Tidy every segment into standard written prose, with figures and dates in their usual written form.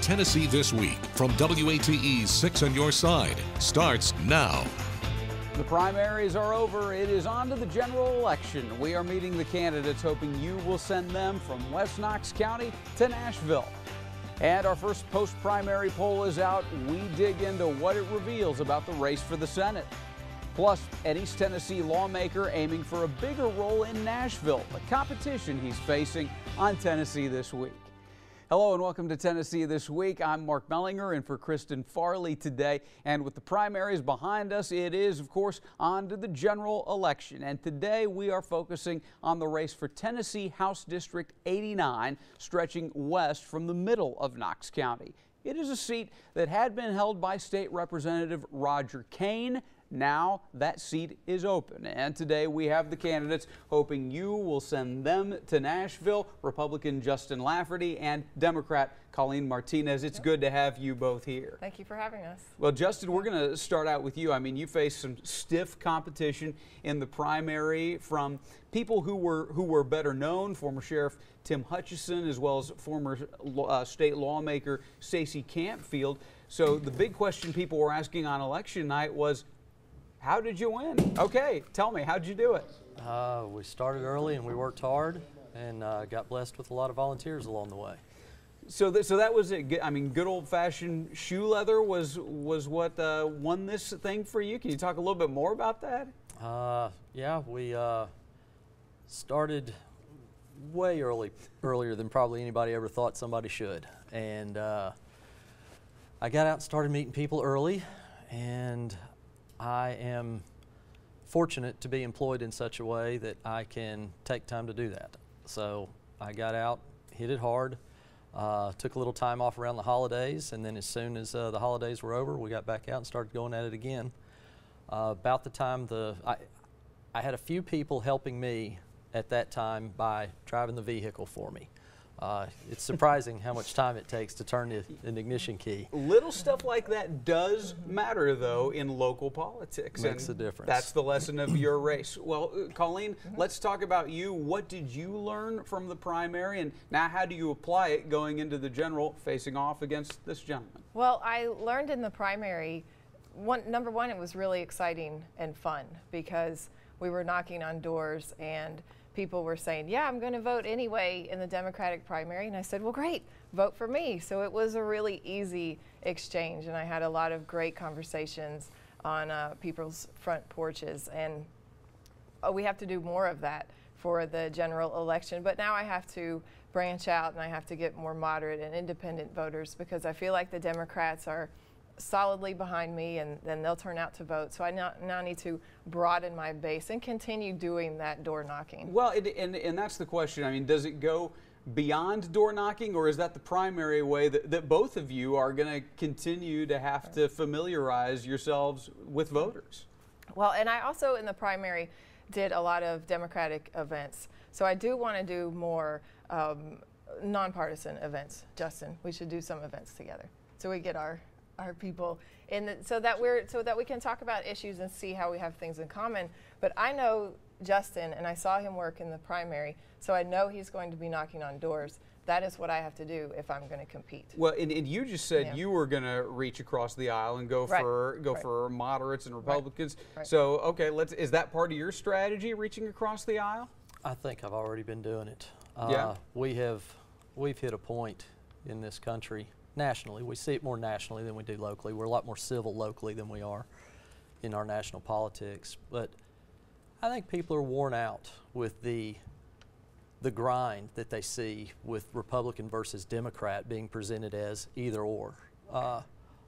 Tennessee This Week from WATE's 6 on Your Side starts now. The primaries are over. It is on to the general election. We are meeting the candidates, hoping you will send them from West Knox County to Nashville. And our first post-primary poll is out. We dig into what it reveals about the race for the Senate. Plus, an East Tennessee lawmaker aiming for a bigger role in Nashville, the competition he's facing on Tennessee This Week. Hello and welcome to Tennessee This Week. I'm Mark Mellinger in for Kristen Farley today. And with the primaries behind us, it is, of course, on to the general election. And today we are focusing on the race for Tennessee House District 89, stretching west from the middle of Knox County. It is a seat that had been held by State Representative Roger Kane. Now that seat is open, and today we have the candidates hoping you will send them to Nashville, Republican Justin Lafferty and Democrat Coleen Martinez. It's good to have you both here. Thank you for having us. Well, Justin, we're going to start out with you. I mean, you faced some stiff competition in the primary from people who were better known, former Sheriff Tim Hutchison, as well as former state lawmaker Stacey Campfield. So the big question people were asking on election night was, how did you win? Okay, tell me, how'd you do it? We started early and we worked hard and got blessed with a lot of volunteers along the way. So that was it. I mean, good old-fashioned shoe leather was what won this thing for you. Can you talk a little bit more about that? Yeah, we started way earlier than probably anybody ever thought somebody should. And I got out and started meeting people early, and I am fortunate to be employed in such a way that I can take time to do that. So I got out, hit it hard, took a little time off around the holidays, and then as soon as the holidays were over, we got back out and started going at it again. About the time I had a few people helping me at that time by driving the vehicle for me. It's surprising how much time it takes to turn an ignition key. Little stuff like that does matter, though, in local politics. Makes a difference. That's the lesson of your race. Well, Coleen, let's talk about you. What did you learn from the primary, and now how do you apply it going into the general, facing off against this gentleman? Well, I learned in the primary, number one, it was really exciting and fun because we were knocking on doors and people were saying, yeah, I'm going to vote anyway in the Democratic primary. And I said, well, great, vote for me. So it was a really easy exchange. And I had a lot of great conversations on people's front porches. And we have to do more of that for the general election. But now I have to branch out and I have to get more moderate and independent voters because I feel like the Democrats are solidly behind me, and then they'll turn out to vote. So I now need to broaden my base and continue doing that door knocking. Well, and that's the question. I mean, does it go beyond door knocking, or is that the primary way that both of you are going to continue to have to familiarize yourselves with voters? Well, and I also in the primary did a lot of Democratic events. So I do want to do more nonpartisan events. Justin, we should do some events together so we get our people in so that we can talk about issues and see how we have things in common. But I know Justin, and I saw him work in the primary, so I know he's going to be knocking on doors. That is what I have to do if I'm going to compete. Well, and you just said you were going to reach across the aisle and go for moderates and Republicans. Right. So, okay, is that part of your strategy, reaching across the aisle? I think I've already been doing it. Yeah. We've hit a point in this country. Nationally, we see it more nationally than we do locally. We're a lot more civil locally than we are in our national politics. But I think people are worn out with the grind that they see with Republican versus Democrat being presented as either or. A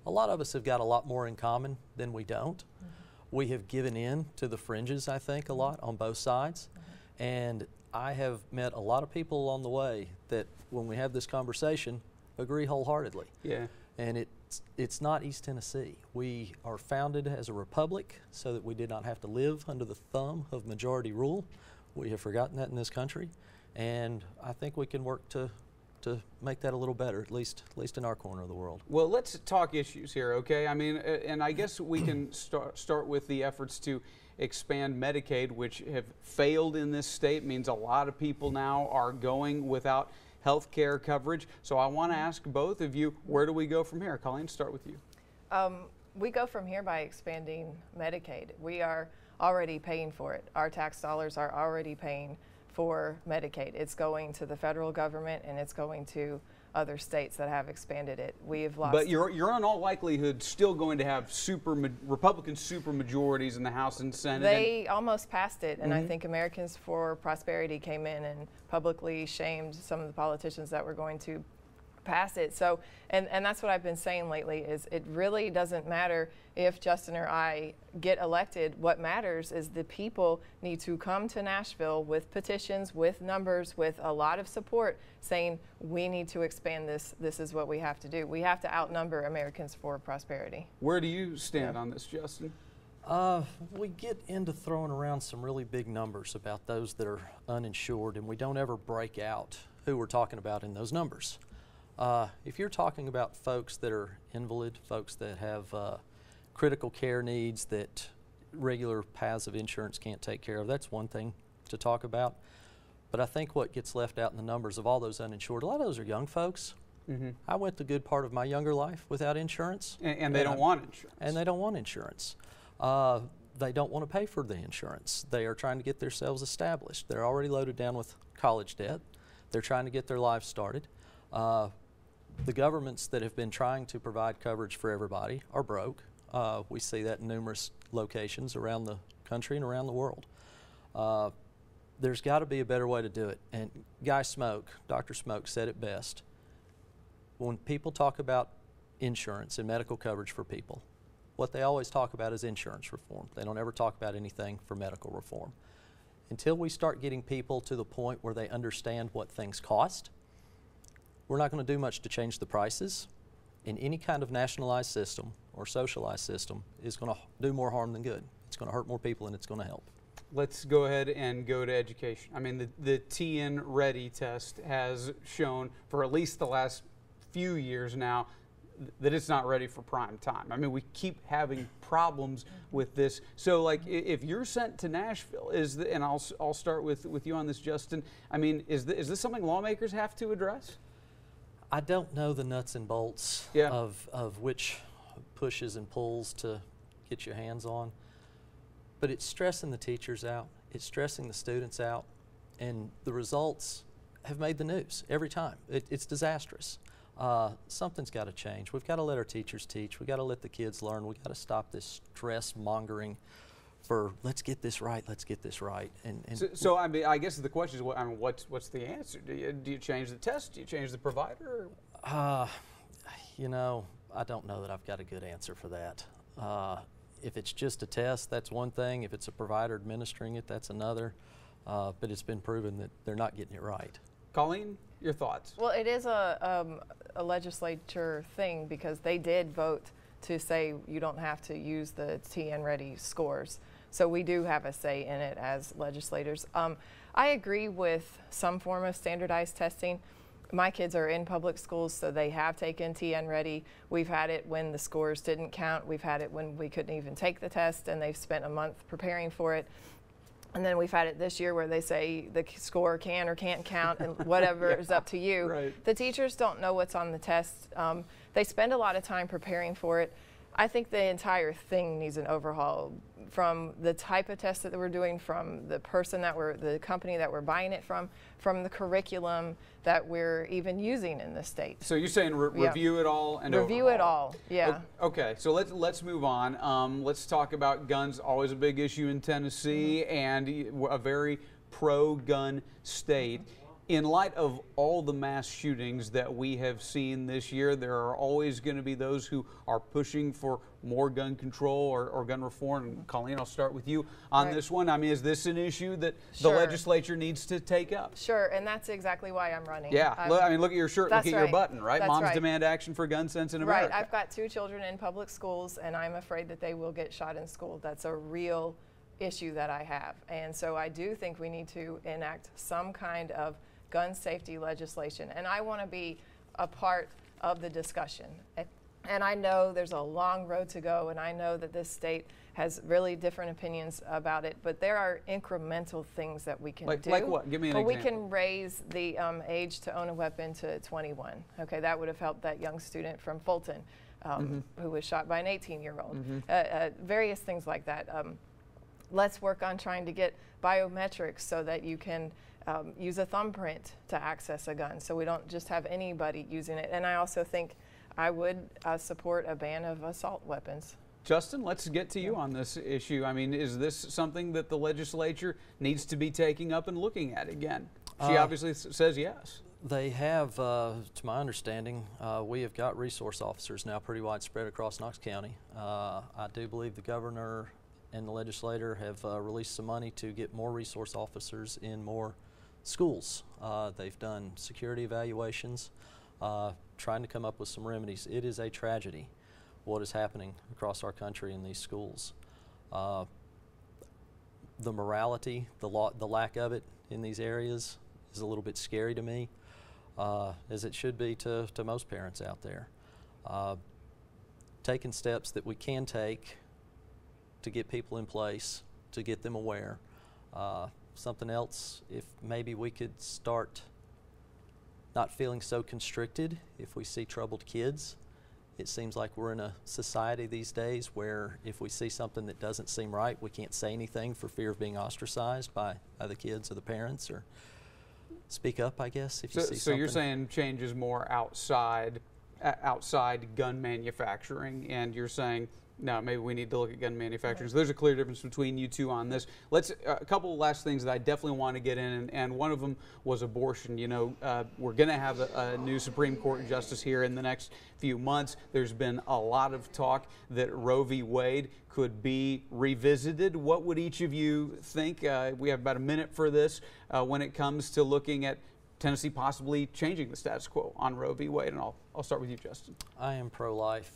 lot of us have got a lot more in common than we don't. Mm-hmm. We have given in to the fringes, I think, a lot on both sides. Mm-hmm. And I have met a lot of people along the way that when we have this conversation, agree wholeheartedly. Yeah. And it's not East Tennessee. We are founded as a republic so that we did not have to live under the thumb of majority rule. We have forgotten that in this country, and I think we can work to make that a little better, at least in our corner of the world. Well, let's talk issues here, okay? I mean, and I guess we can start with the efforts to expand Medicaid, which have failed in this state. Means a lot of people now are going without health care coverage. So I want to ask both of you, where do we go from here? Coleen, start with you. We go from here by expanding Medicaid. We are already paying for it. Our tax dollars are already paying for Medicaid. It's going to the federal government and it's going to other states that have expanded it. We have lost. But you're in all likelihood still going to have Republican super majorities in the House and Senate. They almost passed it, and I think Americans for Prosperity came in and publicly shamed some of the politicians that were going to pass it. So, and that's what I've been saying lately, is it really doesn't matter if Justin or I get elected. What matters is the people need to come to Nashville with petitions, with numbers, with a lot of support saying we need to expand this. This is what we have to do. We have to outnumber Americans for Prosperity. Where do you stand on this, Justin? We get into throwing around some really big numbers about those that are uninsured, and we don't ever break out who we're talking about in those numbers. If you're talking about folks that are invalid, folks that have critical care needs that regular paths of insurance can't take care of, that's one thing to talk about. But I think what gets left out in the numbers of all those uninsured, a lot of those are young folks. I went the good part of my younger life without insurance. And they don't want insurance. And they don't want insurance. They don't want to pay for the insurance. They are trying to get themselves established. They're already loaded down with college debt. They're trying to get their lives started. The governments that have been trying to provide coverage for everybody are broke. We see that in numerous locations around the country and around the world. There's got to be a better way to do it. And Dr. Smoke said it best. When people talk about insurance and medical coverage for people, what they always talk about is insurance reform. They don't ever talk about anything for medical reform. Until we start getting people to the point where they understand what things cost, we're not going to do much to change the prices. And any kind of nationalized system or socialized system is going to do more harm than good. It's going to hurt more people and it's going to help. Let's go ahead and go to education. I mean, the TN Ready test has shown for at least the last few years now that it's not ready for prime time. I mean, we keep having problems with this. So, like, if you're sent to Nashville, and I'll start with you on this, Justin. I mean, is this something lawmakers have to address? I don't know the nuts and bolts of which pushes and pulls to get your hands on, but it's stressing the teachers out, it's stressing the students out, and the results have made the news every time. It's disastrous. Something's got to change. We've got to let our teachers teach. We've got to let the kids learn. We've got to stop this stress mongering for let's get this right, let's get this right. So I mean, I guess the question is, what's the answer? Do you change the test? Do you change the provider? You know, I don't know that I've got a good answer for that. If it's just a test, that's one thing. If it's a provider administering it, that's another. But it's been proven that they're not getting it right. Coleen, your thoughts? Well, it is a legislature thing because they did vote to say you don't have to use the TN Ready scores. So we do have a say in it as legislators. I agree with some form of standardized testing. My kids are in public schools, so they have taken TN Ready. We've had it when the scores didn't count. We've had it when we couldn't even take the test, and they've spent a month preparing for it. And then we've had it this year where they say the score can or can't count, and whatever is up to you. Right. The teachers don't know what's on the test. They spend a lot of time preparing for it. I think the entire thing needs an overhaul, from the type of test that we're doing, from the the company that we're buying it from the curriculum that we're even using in the state. So you're saying review it all and review overhaul. it all, yeah. Okay, so let's move on. Let's talk about guns. Always a big issue in Tennessee, and a very pro-gun state. In light of all the mass shootings that we have seen this year, there are always going to be those who are pushing for more gun control or gun reform. And Coleen, I'll start with you on this one. I mean, is this an issue that the legislature needs to take up? Sure, and that's exactly why I'm running. Yeah, I mean, look at your shirt, look at your button, right? That's Moms demand action for gun sense in America. Right, I've got 2 children in public schools, and I'm afraid that they will get shot in school. That's a real issue that I have. And so I do think we need to enact some kind of gun safety legislation, and I want to be a part of the discussion. And I know there's a long road to go, and I know that this state has really different opinions about it, but there are incremental things that we can do. Like what? Give me an example. We can raise the age to own a weapon to 21. Okay, that would have helped that young student from Fulton who was shot by an 18-year-old. Various things like that. Let's work on trying to get biometrics so that you can use a thumbprint to access a gun, so we don't just have anybody using it. And I also think I would support a ban of assault weapons. Justin, let's get to you on this issue. I mean, is this something that the legislature needs to be taking up and looking at again? She obviously says yes. They have, to my understanding, we have got resource officers now pretty widespread across Knox County. I do believe the governor and the legislator have released some money to get more resource officers in more schools. They've done security evaluations, trying to come up with some remedies. It is a tragedy what is happening across our country in these schools. The morality, the lack of it in these areas is a little bit scary to me, as it should be to most parents out there. Taking steps that we can take to get people in place, to get them aware. Something else, if maybe we could start not feeling so constricted if we see troubled kids. It seems like we're in a society these days where if we see something that doesn't seem right, we can't say anything for fear of being ostracized by the kids or the parents, or speak up, I guess, if you see something. So you're saying change is more outside gun manufacturing, and you're saying, no, maybe we need to look at gun manufacturing. So there's a clear difference between you two on this. Let's a couple of last things that I definitely want to get in, and one of them was abortion. You know, we're going to have a new Supreme Court justice here in the next few months. There's been a lot of talk that Roe v. Wade could be revisited. What would each of you think? We have about a minute for this when it comes to looking at Tennessee possibly changing the status quo on Roe v. Wade, and I'll start with you, Justin. I am pro-life.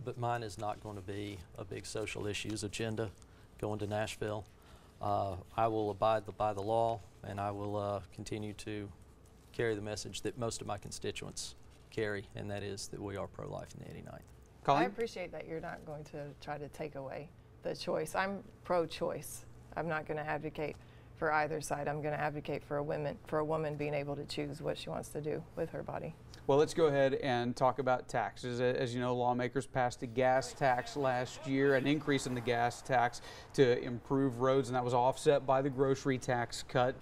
But mine is not going to be a big social issues agenda going to Nashville. I will abide by the law, and I will continue to carry the message that most of my constituents carry, and that is that we are pro-life in the 89th. Coleen? I appreciate that you're not going to try to take away the choice. I'm pro-choice. I'm not going to advocate for either side. I'm going to advocate for a woman being able to choose what she wants to do with her body. Well, let's go ahead and talk about taxes. As you know, lawmakers passed a gas tax last year, an increase in the gas tax to improve roads, and that was offset by the grocery tax cut.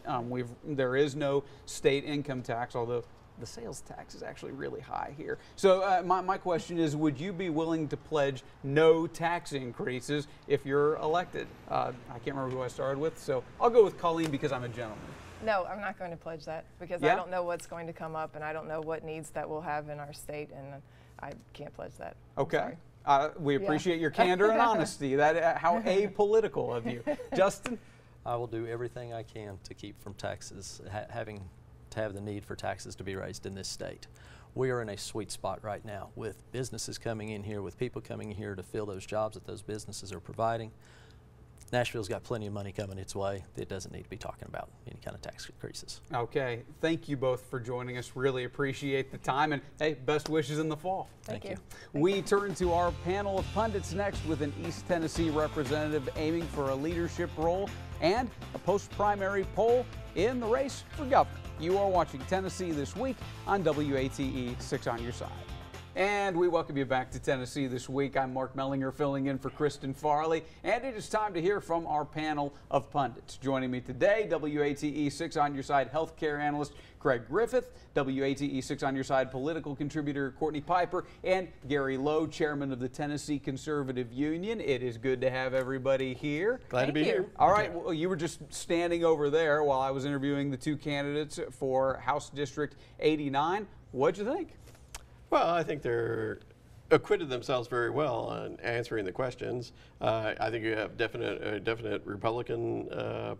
There is no state income tax, although the sales tax is actually really high here. So my question is, would you be willing to pledge no tax increases if you're elected? I can't remember who I started with, so I'll go with Coleen because I'm a gentleman. No, I'm not going to pledge that because I don't know what's going to come up, and I don't know what needs that we'll have in our state, and I can't pledge that. Okay. We appreciate your candor and honesty. That how apolitical of you. Justin? I will do everything I can to keep from taxes, having to have the need for taxes to be raised in this state. We are in a sweet spot right now with businesses coming in here, with people coming in here to fill those jobs that those businesses are providing. Nashville's got plenty of money coming its way. It doesn't need to be talking about any kind of tax increases. Okay. Thank you both for joining us. Really appreciate the time. And hey, best wishes in the fall. Thank you. We turn to our panel of pundits next with an East Tennessee representative aiming for a leadership role and a post-primary poll in the race for governor. You are watching Tennessee This Week on WATE 6 on your side. And we welcome you back to Tennessee This Week. I'm Mark Mellinger filling in for Kristen Farley, and it is time to hear from our panel of pundits. Joining me today, WATE 6 on your side healthcare analyst Craig Griffith, WATE 6 on your side political contributor Courtney Piper, and Gary Lowe, chairman of the Tennessee Conservative Union. It is good to have everybody here. Glad to be here. All right, well, you were just standing over there while I was interviewing the two candidates for House District 89. What'd you think? Well, I think they're acquitted themselves very well on answering the questions. I think you have a definite Republican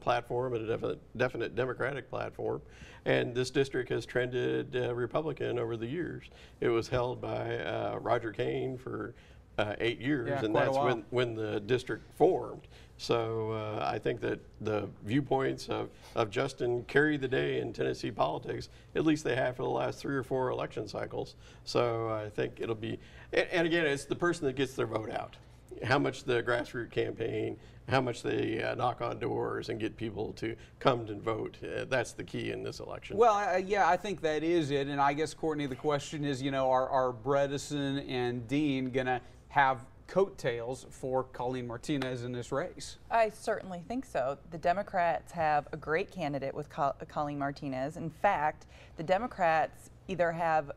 platform and a definite Democratic platform. And this district has trended Republican over the years. It was held by Roger Kane for 8 years, Yeah, and quite a that's while. when the district formed. So I think that the viewpoints of Justin carry the day in Tennessee politics. At least they have for the last 3 or 4 election cycles. So I think it'll be, and again, it's the person that gets their vote out. How much the grassroots campaign, how much they knock on doors and get people to come and vote. That's the key in this election. Well, yeah, I think that is it. And I guess, Courtney, the question is, you know, are Bredesen and Dean going to have coattails for Coleen Martinez in this race? I certainly think so. The Democrats have a great candidate with Coleen Martinez. In fact, the Democrats either have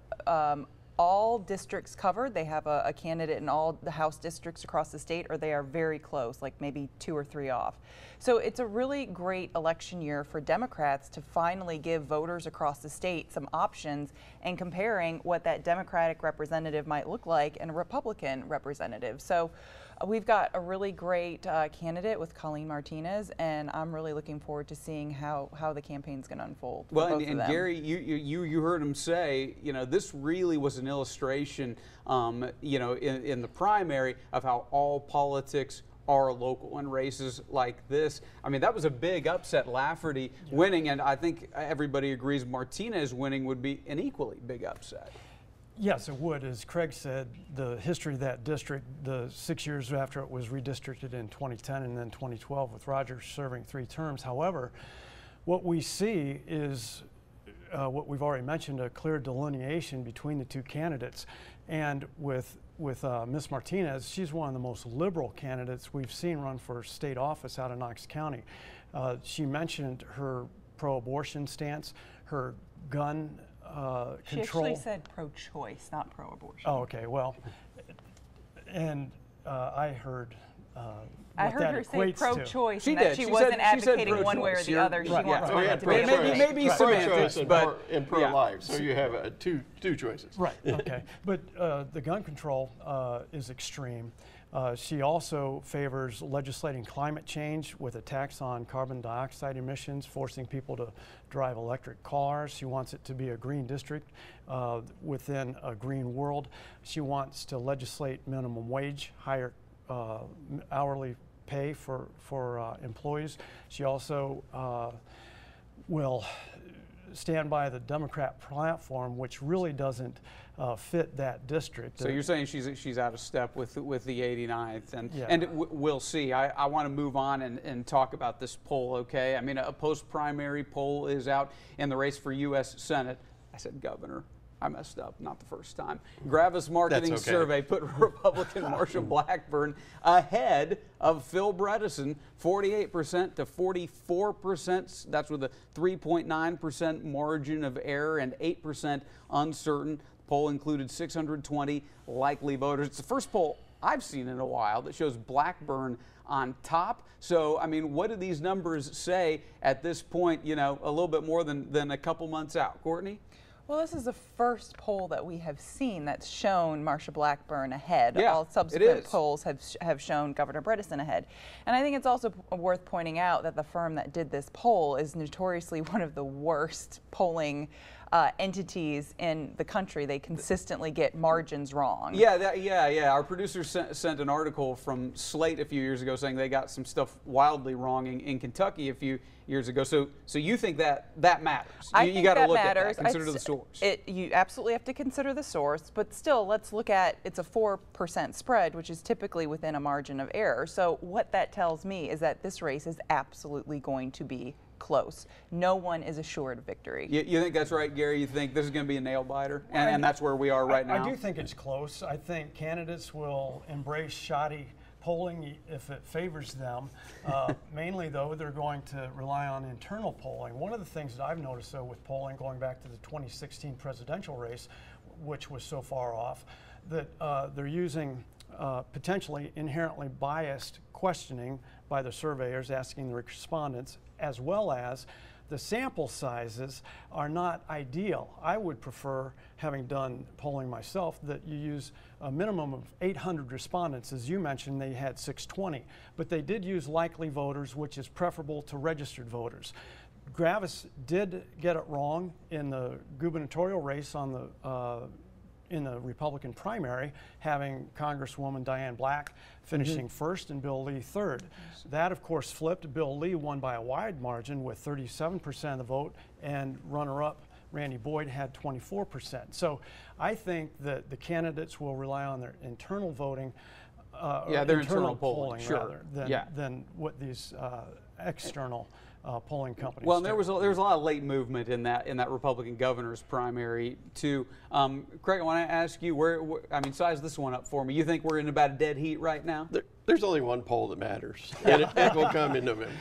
all districts covered, they have a candidate in all the House districts across the state, or they are very close, like maybe 2 or 3 off. So it's a really great election year for Democrats to finally give voters across the state some options and comparing what that Democratic representative might look like and a Republican representative. So we've got a really great candidate with Coleen Martinez, and I'm really looking forward to seeing how the campaign's going to unfold. Well, and Gary, you heard him say, you know, this really was an illustration, you know, in the primary of how all politics are local in races like this. I mean, that was a big upset. Lafferty winning, and I think everybody agrees Martinez winning would be an equally big upset. Yes, it would. As Craig said, the history of that district, the 6 years after it was redistricted in 2010 and then 2012 with Rogers serving 3 terms. However, what we see is what we've already mentioned, a clear delineation between the 2 candidates. And with Ms. Martinez, she's one of the most liberal candidates we've seen run for state office out of Knox County. She mentioned her pro-abortion stance, her gun control. She actually said pro-choice, not pro-abortion. Oh, okay. Well, and I heard I heard her say pro-choice, and that she She wasn't said advocating one way or the other. She wants women to be able to make maybe semantics, but and pro-life. So you have two choices. Right. Okay. But the gun control is extreme. She also favors legislating climate change with a tax on carbon dioxide emissions, forcing people to drive electric cars. She wants it to be a green district within a green world. She wants to legislate minimum wage, higher hourly pay for employees. She also will stand by the Democrat platform, which really doesn't fit that district. So you're saying she's out of step with the 89th, and Yeah. and we'll see. I want to move on and talk about this poll. Okay, I mean, a post-primary poll is out in the race for U.S. Senate. I said governor. I messed up, not the first time. Gravis Marketing That's okay. Survey put Republican Marsha Blackburn ahead of Phil Bredesen, 48% to 44%. That's with a 3.9% margin of error and 8% uncertain. The poll included 620 likely voters. It's the first poll I've seen in a while that shows Blackburn on top. So, I mean, what do these numbers say at this point, you know, a little bit more than a couple months out? Courtney? Well, this is the first poll that we have seen that's shown Marsha Blackburn ahead. Yeah, all subsequent polls have shown Governor Bredesen ahead. And I think it's also worth pointing out that the firm that did this poll is notoriously one of the worst polling entities in the country. They consistently get margins wrong. Yeah. Our producer sent an article from Slate a few years ago saying they got some stuff wildly wrong in Kentucky a few years ago. So you think that matters? You got to look at that. Consider the source. You absolutely have to consider the source, but still, let's look at it's a 4% spread, which is typically within a margin of error. So what that tells me is that this race is absolutely going to be close. No one is assured victory. You think that's right, Gary? You think this is going to be a nail biter, and that's where we are right now? I do think it's close. I think candidates will embrace shoddy polling if it favors them. Mainly, though, they're going to rely on internal polling. One of the things that I've noticed, though, with polling going back to the 2016 presidential race, which was so far off, that they're using potentially inherently biased questioning by the surveyors asking the respondents, as well as the sample sizes are not ideal. I would prefer, having done polling myself, that you use a minimum of 800 respondents. As you mentioned, they had 620, but they did use likely voters, which is preferable to registered voters. Gravis did get it wrong in the gubernatorial race on the in the Republican primary, having Congresswoman Diane Black finishing first and Bill Lee third. That, of course, flipped. Bill Lee won by a wide margin with 37% of the vote, and runner-up Randy Boyd had 24%. So I think that the candidates will rely on their internal voting, their internal polling rather than what these external polling companies. Well, there was a lot of late movement in that Republican governor's primary too. Craig, I want to ask you, I mean, size this one up for me. You think we're in about a dead heat right now? There's only one poll that matters, and it will come in November.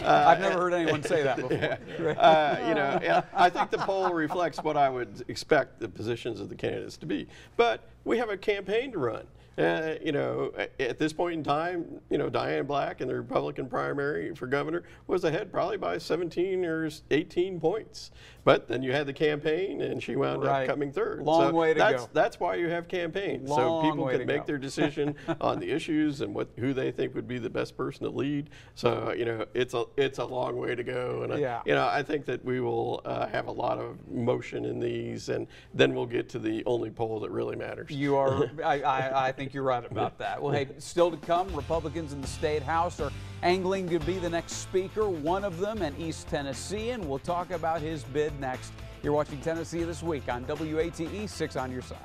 I've never heard anyone say that before. You know, I think the poll reflects what I would expect the positions of the candidates to be. But we have a campaign to run. You know, at this point in time, you know, Diane Black in the Republican primary for governor was ahead probably by 17 or 18 points. But then you had the campaign, and she wound up coming third. Long way to go. That's why you have campaigns, so people can make their decision on the issues and who they think would be the best person to lead. So you know, it's a long way to go, and you know, I think that we will have a lot of motion in these, and then we'll get to the only poll that really matters. You are, I think you're right about that. Well, hey, still to come, Republicans in the State House are angling to be the next speaker. One of them, an East Tennessean. We'll talk about his bid next. You're watching Tennessee This Week on WATE 6 on your side.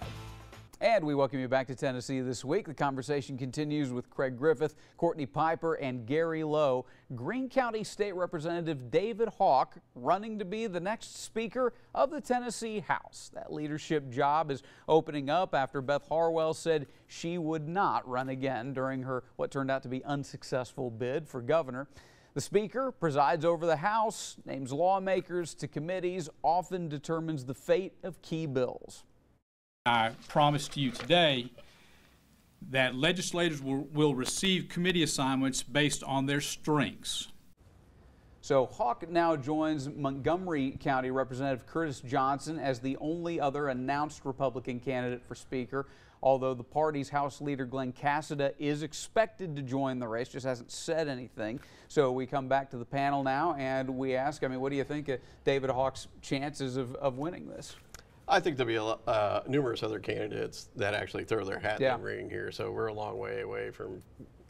And we welcome you back to Tennessee This Week. The conversation continues with Craig Griffith, Courtney Piper, and Gary Lowe. Greene County State Representative David Hawk running to be the next Speaker of the Tennessee House. That leadership job is opening up after Beth Harwell said she would not run again during her what turned out to be unsuccessful bid for governor. The Speaker presides over the House, names lawmakers to committees, often determines the fate of key bills. I promise to you today that legislators will receive committee assignments based on their strengths. So Hawk now joins Montgomery County Representative Curtis Johnson as the only other announced Republican candidate for Speaker, although the party's House Leader Glenn Cassida is expected to join the race, just hasn't said anything. So we come back to the panel now and we ask, I mean, what do you think of David Hawk's chances of winning this? I think there'll be numerous other candidates that actually throw their hat in the ring here. So we're a long way away from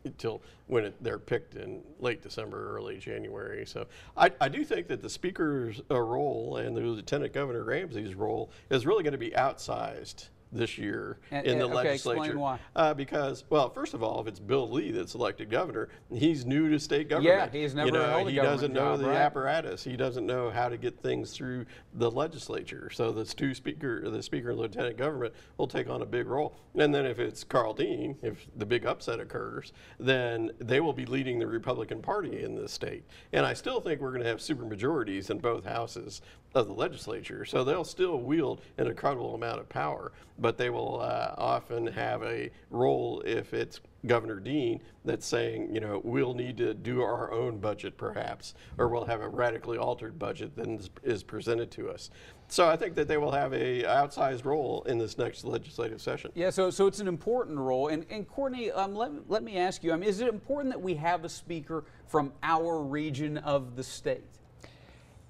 until when they're picked in late December, early January. So I do think that the Speaker's role and the Lieutenant Governor Ramsey's role is really going to be outsized this year in the legislature. Explain why. Because, well, first of all, if it's Bill Lee that's elected governor, he's new to state government. Yeah, he's never held a he government doesn't know job, the right? apparatus. He doesn't know how to get things through the legislature. So the Speaker and Lieutenant Government will take on a big role. And then if it's Carl Dean, if the big upset occurs, then they will be leading the Republican Party in this state. And I still think we're going to have supermajorities in both houses of the legislature. So they'll still wield an incredible amount of power, but they will often have a role if it's Governor Dean that's saying, you know, we'll need to do our own budget perhaps, or we'll have a radically altered budget than is presented to us. So I think that they will have a outsized role in this next legislative session. Yeah, so it's an important role. And Courtney, let me ask you, I mean, is it important that we have a speaker from our region of the state?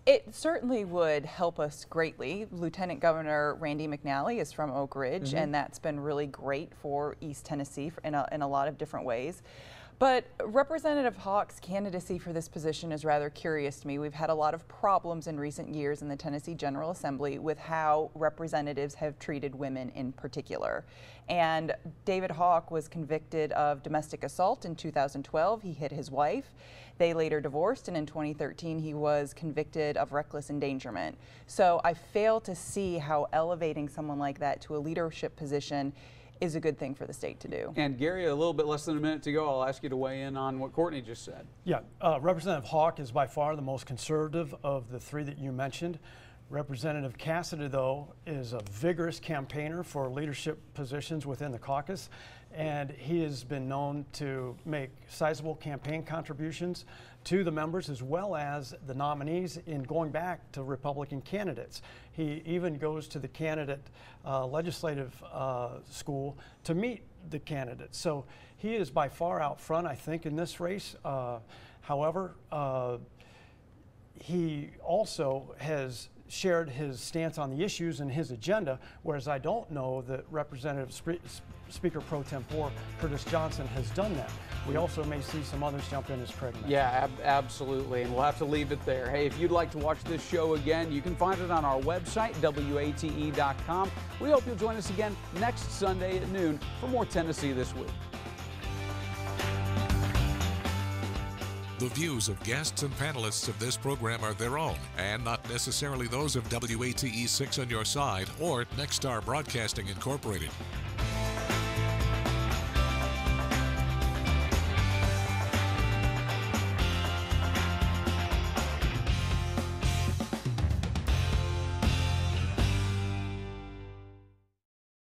It certainly would help us greatly. Lieutenant Governor Randy McNally is from Oak Ridge, and that's been really great for East Tennessee in a lot of different ways. But Representative Hawk's candidacy for this position is rather curious to me. We've had a lot of problems in recent years in the Tennessee General Assembly with how representatives have treated women in particular. And David Hawk was convicted of domestic assault in 2012. He hit his wife. They later divorced, and in 2013 he was convicted of reckless endangerment. So I fail to see how elevating someone like that to a leadership position is a good thing for the state to do. And Gary, a little bit less than a minute to go. I'll ask you to weigh in on what Courtney just said. Yeah, Representative Hawk is by far the most conservative of the three that you mentioned. Representative Cassida, though, is a vigorous campaigner for leadership positions within the caucus, and he has been known to make sizable campaign contributions to the members as well as the nominees in going back to Republican candidates. He even goes to the candidate legislative school to meet the candidates. So he is by far out front, I think, in this race. However, he also has shared his stance on the issues and his agenda, whereas I don't know that Representative Speaker Pro Tempore Curtis Johnson has done that. We also may see some others jump in, as Craig mentioned. Yeah, absolutely, and we'll have to leave it there. Hey, if you'd like to watch this show again, you can find it on our website, WATE.com. We hope you'll join us again next Sunday at noon for more Tennessee This Week. The views of guests and panelists of this program are their own and not necessarily those of WATE 6 on your side or Nexstar Broadcasting Incorporated.